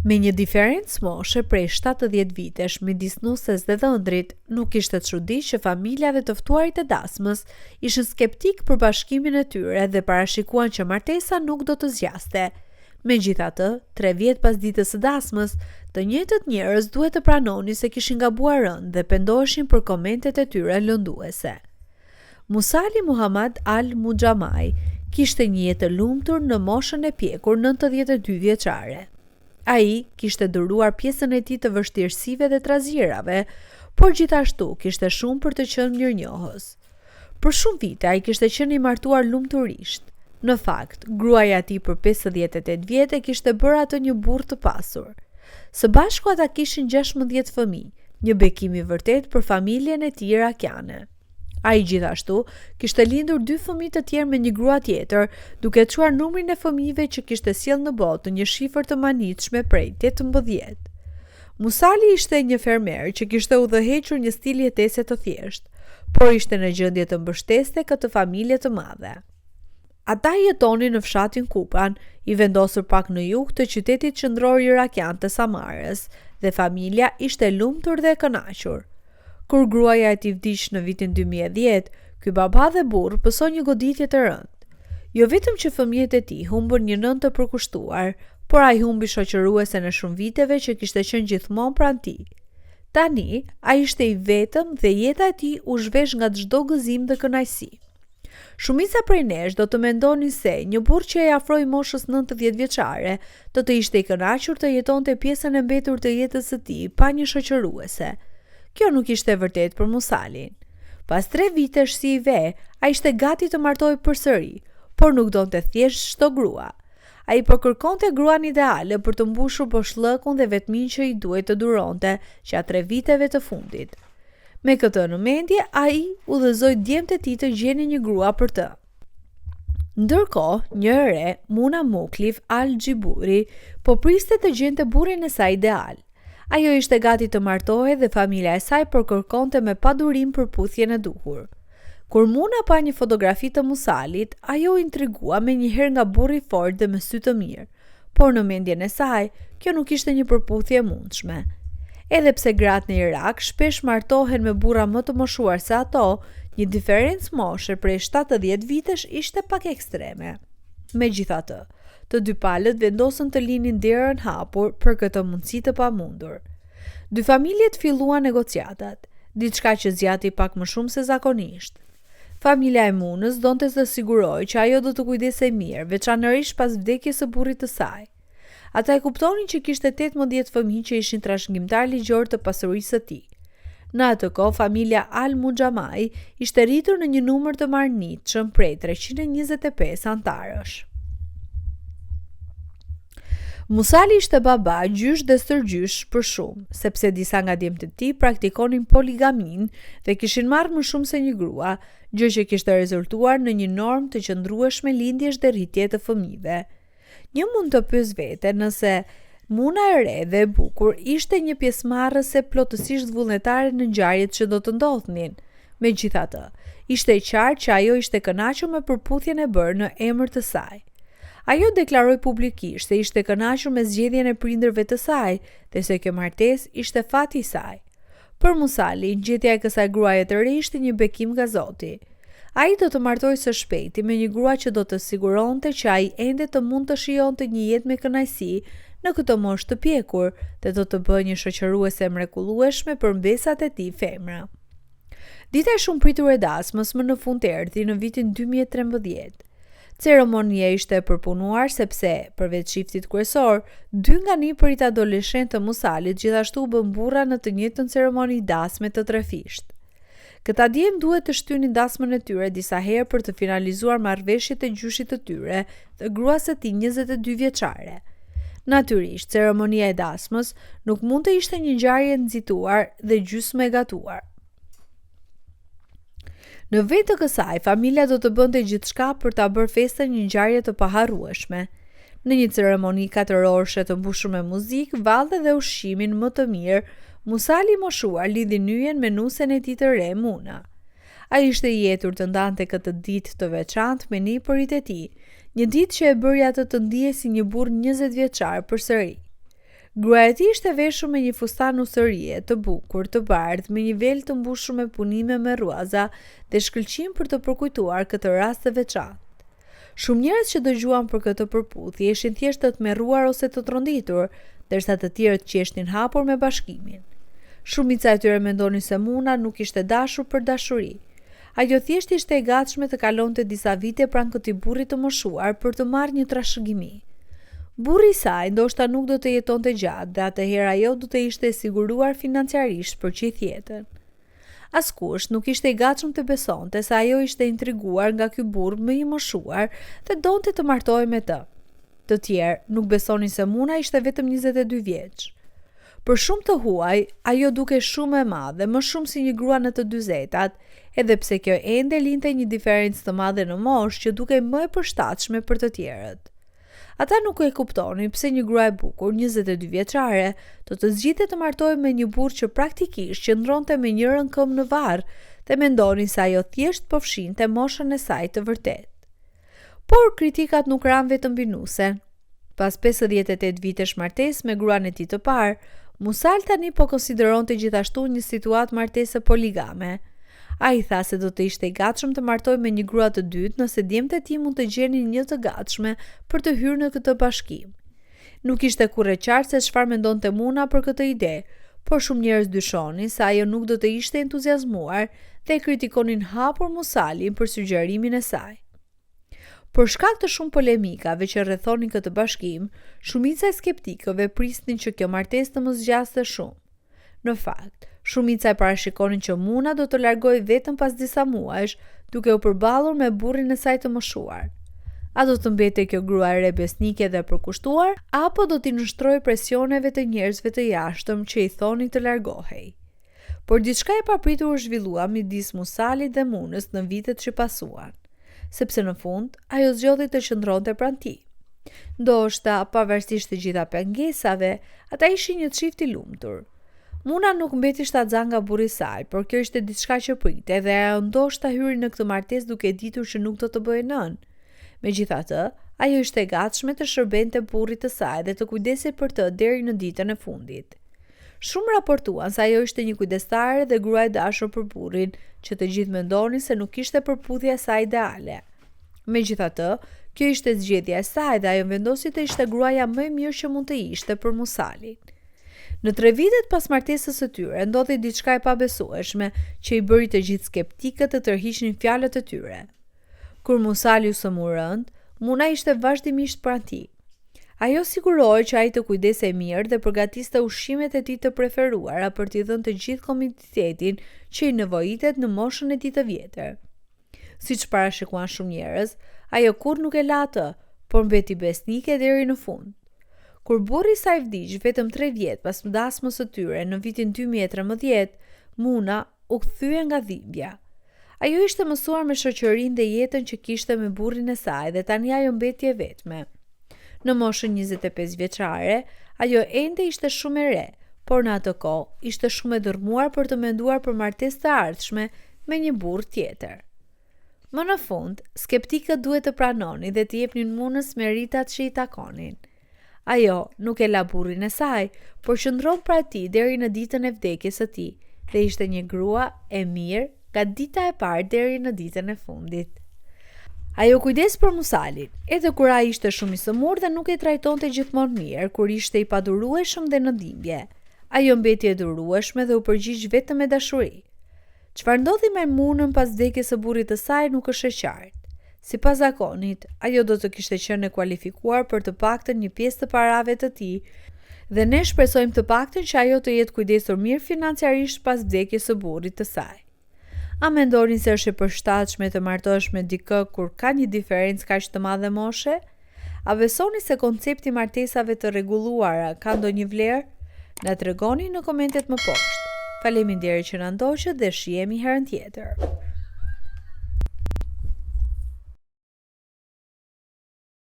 Me një diferencë moshe prej 70 vitesh midis nuses dhe dhëndrit, nuk ishte çudi që familjave të ftuarit e dasmës ishin skeptik për bashkimin e tyre dhe parashikuan që martesa nuk do të zgjaste. Megjithatë, 3 vjet pas ditës së dasmës, të njëjtët njerëz duhet të pranonin se kishin gabuar rënd dhe pendoheshin për komentet e tyre lënduese. Musali Muhammad al-Mujamai kishte një jetë të lumtur në moshën e pjekur 92 vjeçare. Ai kishte dëruar pjesën e tij të vështirësive dhe trazirave, por gjithashtu kishte shumë për të qenë mirënjohës. Për shumë vite ai kishte qenë i martuar lumturisht. Në fakt, gruaja e tij për 58 vjet e kishte bërë atë një burr të pasur. Së bashku ata kishin 16 fëmijë, një bekim i vërtet për familjen e tij irakiane. Ai gjithashtu kishte lindur 2 fëmijë të tjerë me një grua tjetër, duke çuar numrin e fëmijëve që kishte sjellë në botë një shifër të manitshme prej 18. Musali ishte një fermer që kishte udhëhequr një stil jetese të thjeshtë, por ishte në gjendje të mbështeste këtë familje të madhe. Ata jetonin në fshatin Kupan, i vendosur pak në jug të qytetit qendror irakian të Samarës, dhe familja ishte lumtur dhe e kënaqur. Kur gruaja e tij vdiq në vitin 2010, ky baba dhe burr pësoi një goditje të rëndë. Jo vetëm që fëmijët e tij humbën një nënë të përkushtuar, por ai humbi shoqëruesen e shumë viteve që kishte qenë gjithmonë pranë tij. Tani, ai ishte i vetëm dhe jeta e tij u zhvesh nga çdo gëzim dhe kënaqësi. Shumica prej nesh do të mendonin se një burr që e afroi moshës 90 vjeçare do të ishte i kënaqur të jetonte pjesën e mbetur të jetës së tij pa një shoqëruese. Kjo nuk ishte vërtet për Musalin. Pas 3 vitesh si i ve, ai ishte gati të martohej përsëri, por nuk donte thjesht çdo grua. Ai po kërkonte gruan ideale për të mbushur boshllëkun dhe vetminë që i duhej të duronte gjatë 3 viteve të fundit. Me këtë në mendje, ai udhëzoi djemtë e tij të gjenin një grua për të. Ndërkohë, një re, Muna Muklif al-Gjiburi, po priste të gjente burrin e saj ideal. Ajo ishte gati të martohej dhe familja e saj po kërkonte me padurim përputhjen e duhur. Kur Muna pa një fotografi të Musalit, ajo intrigua menjëherë nga burri i fortë dhe me sy të mirë, por në mendjen e saj, kjo nuk ishte një përputhje e mundshme. Edhe pse gratë në Irak shpesh martohen me burra më të moshuar se ato, një diferencë moshe prej 70 vitesh ishte pak ekstreme. Megjithatë, të dy palët vendosën të linin derën hapur për këtë mundësi të pamundur. Dy familjet filluan negociatat, diçka që zgjati pak më shumë se zakonisht. Familja e Munës donte të sigurojë që ajo do të kujdesej mirë, veçanërisht pas vdekjes së burrit të saj. Ata e kuptonin që kishte 18 fëmijë që ishin trashëgimtar ligjor të pasurisë së tij. Në atë kohë, familja al-Mujamai ishte rritur në një numër të marrënitshëm prej 325 antarësh. Musali ishte baba gjysh dhe stërgjysh për shumë, sepse disa nga djemtë e tij praktikonin poligamin dhe kishin marrë më shumë se një grua, gjë që kishte rezultuar në një normë të qëndrueshme lindjesh dhe rritje të fëmijëve. Një mund të pyes veten nëse Muna e re dhe e bukur ishte një pjesëmarrëse plotësisht vullnetare në ngjarjet që do të ndodhnin. Megjithatë, ishte e qartë që ajo ishte kënaqur me përputhjen e bërë në emër të saj. Ajo deklaroi publikisht se ishte kënaqur me zgjedhjen e prindërve të saj dhe se kjo martesë ishte fati i saj. Për Musalin, gjetja e kësaj gruaje të re ishte një bekim nga Zoti. Ai do të martohej së shpejti me një grua që do të siguronte që ai ende të mund të shijonte një jetë me kënaqësi në këtë moshë të pjekur dhe do të bëjë një shoqëruese mrekullueshme për mbesat e tij femra. Dita e shumë pritur e dasmës më në fund erdhi në vitin 2013. Ceremonia ishte e përpunuar sepse, përveç çiftit kryesor, 2 nga nipërit adoleshentë të Musalit gjithashtu u bën burra në të njëjtën ceremoni dasme të trefisht. Këta djem duhet të shtynin dasmën e tyre disa herë për të finalizuar marrëveshjet e gjyshit të tyre dhe gruas së tij 22 vjeçare. Natyrisht, ceremonia e dasmës nuk mund të ishte një ngjarje nxituar dhe gjysmë e gatuar. Në vend të kësaj, familja do të bënte gjithçka për ta bërë festën një ngjarje të paharrueshme. Në një ceremoni 4 orëshe të mbushur me muzikë, valle dhe ushqimin më të mirë, Musali i moshuar lidhi nyjen me nusen e tij të re, Muna. Ai ishte i jetur të ndante këtë ditë të veçantë me nipërit e tij, një ditë që e bëri atë të ndihej si një burr 20 vjeçar përsëri. Gruaja e tij ishte veshur me një fustan usërie të bukur, të bardhë, me një vel të mbushur me punime me ruaza dhe shkëlqim për të përkujtuar këtë rast të veçantë. Shumë njerëz që dëgjuan për këtë përputhje ishin thjesht të tmerruar ose të tronditur, ndërsa të tjerët qeshnin hapur me bashkimin. Shumica e tyre mendonin se Muna nuk ishte dashur për dashuri. Ajo thjesht ishte e gatshme të kalonte disa vite pranë këtij burri të moshuar për të marrë një trashëgimi. Burri i saj ndoshta nuk do të jetonte gjatë dhe atëherë ajo do të ishte e siguruar financiarisht për gjithjetën. Askush nuk ishte i gatshëm të besonte se ajo ishte intriguar nga ky burr më i moshuar dhe donte të martohej me të. Të tjerë nuk besonin se Muna ishte vetëm 22 vjeç. Për shumë të huaj, ajo duke shumë e madhe, më shumë si një grua në të 40-tat, edhe pse kjo ende linte një diferencë të madhe në moshë që dukej më e përshtatshme për të tjerët. Ata nuk e kuptonin pse një grua e bukur, 22 vjeçare, do të zgjidhte të martohej me një burr që praktikisht qëndronte me njërin këmbë në varr dhe mendonin se ajo thjesht po fshinte moshën e saj të vërtetë. Por kritikat nuk ranë vetëm mbi Nusen. Pas 58 vitesh martesë me gruan e tij të parë, Musal tani po konsideronte gjithashtu një situatë martese poligame. Ai tha se do të ishte i gatshëm të martohej me një grua të dytë nëse djemtë e tij mund të gjenin një të gatshme për të hyrë në këtë bashkim. Nuk ishte kurrë qartë se çfarë mendonte Muna për këtë ide, por shumë njerëz dyshonin se ajo nuk do të ishte entuziazmuar dhe kritikonin hapur Musalin për sugjerimin e saj. Për shkak të shumë polemikave që rrethonin këtë bashkim, shumica e skeptikëve prisnin që kjo martesë të mos zgjaste shumë. Në fakt, shumica e parashikonin që Muna do të largohej vetëm pas disa muajsh, duke u përballur me burrin e saj të moshuar. A do të mbetej kjo grua e re besnike dhe përkushtuar, apo do t'i nështrojë presioneve të njerëzve të jashtëm që i thonin të largohej? Por diçka e papritur u zhvillua midis Musalit dhe Munës në vitet që pasuan, sepse në fund ajo zgjodhi të qëndronte pranë tij. Ndoshta, pavarësisht të gjitha pengesave, ata ishin një çift i lumtur. Muna nuk mbeti shtatzan nga burri i saj, por kjo ishte diçka që pritej dhe ajo ndoshta hyri në këtë martesë duke ditur që nuk do të bëhej nën. Megjithatë, ajo ishte e gatshme të shërbente burrit të saj dhe të kujdesej për të deri në ditën e fundit. Shumë raportuan se ajo ishte një kujdestare dhe grua e dashur për burrin, që të gjithë mendonin se nuk ishte përputhja e saj ideale. Megjithatë, kjo ishte zgjedhja e saj dhe ajo vendosi të ishte gruaja më e mirë që mund të ishte për Musalin. Në 3 vitet pas martesës së tyre, ndodhi diçka e pabesueshme që i bëri të gjithë skeptikët të tërhiqnin fjalët e tyre. Kur Musali u sëmu rënd, Muna ishte vazhdimisht pranë tij. Ajo sigurohej që ai të kujdesej mirë dhe përgatiste ushqimet e tij të preferuara për t'i dhënë të gjithë komoditetin që i nevojitet në moshën e tij të vjetër. Siç parashikuan shumë njerëz, ajo kurrë nuk e la atë, por mbeti besnike deri në fund. Kur burri i saj vdiq vetëm 3 vjet pas dasmës së tyre në vitin 2013, Muna u kthye nga dhimbja. Ajo ishte mësuar me shoqërinë dhe jetën që kishte me burrin e saj dhe tani ajo mbeti e vetme. Në moshën 25 vjeçare, ajo ende ishte shumë e re, por në atë kohë ishte shumë e dërmuar për të menduar për martesë të ardhshme me një burr tjetër. Më në fund, skeptikët duhet të pranonin dhe të jepnin Munës meritat që i takonin. Ajo nuk e la burrin e saj, por qëndron pra tij deri në ditën e vdekjes së tij dhe ishte një grua e mirë nga dita e parë deri në ditën e fundit. Ajo kujdes për Musalin, edhe kur ai ishte shumë i sëmur dhe nuk e trajtonte gjithmonë mirë, kur ishte i padurueshëm dhe në dhimbje. Ajo mbeti e durueshme dhe u përgjigj vetëm me dashuri. Çfarë ndodhi me Munën pas vdekjes së burrit të saj nuk është e qartë. Sipas zakonit, ajo do të kishte qenë e kualifikuar për të paktën një pjesë të parave të tij, dhe ne shpresojmë të paktën që ajo të jetë kujdesur mirë financiarisht pas vdekjes së burrit të saj. A mendoni se është e përshtatshme të martohesh me dikë kur ka një diferencë kaq të madhe moshe? A besoni se koncepti i martesave të rregulluara ka ndonjë vlerë? Na tregoni në komentet më poshtë. Faleminderit që na ndoqët dhe shihemi herën tjetër.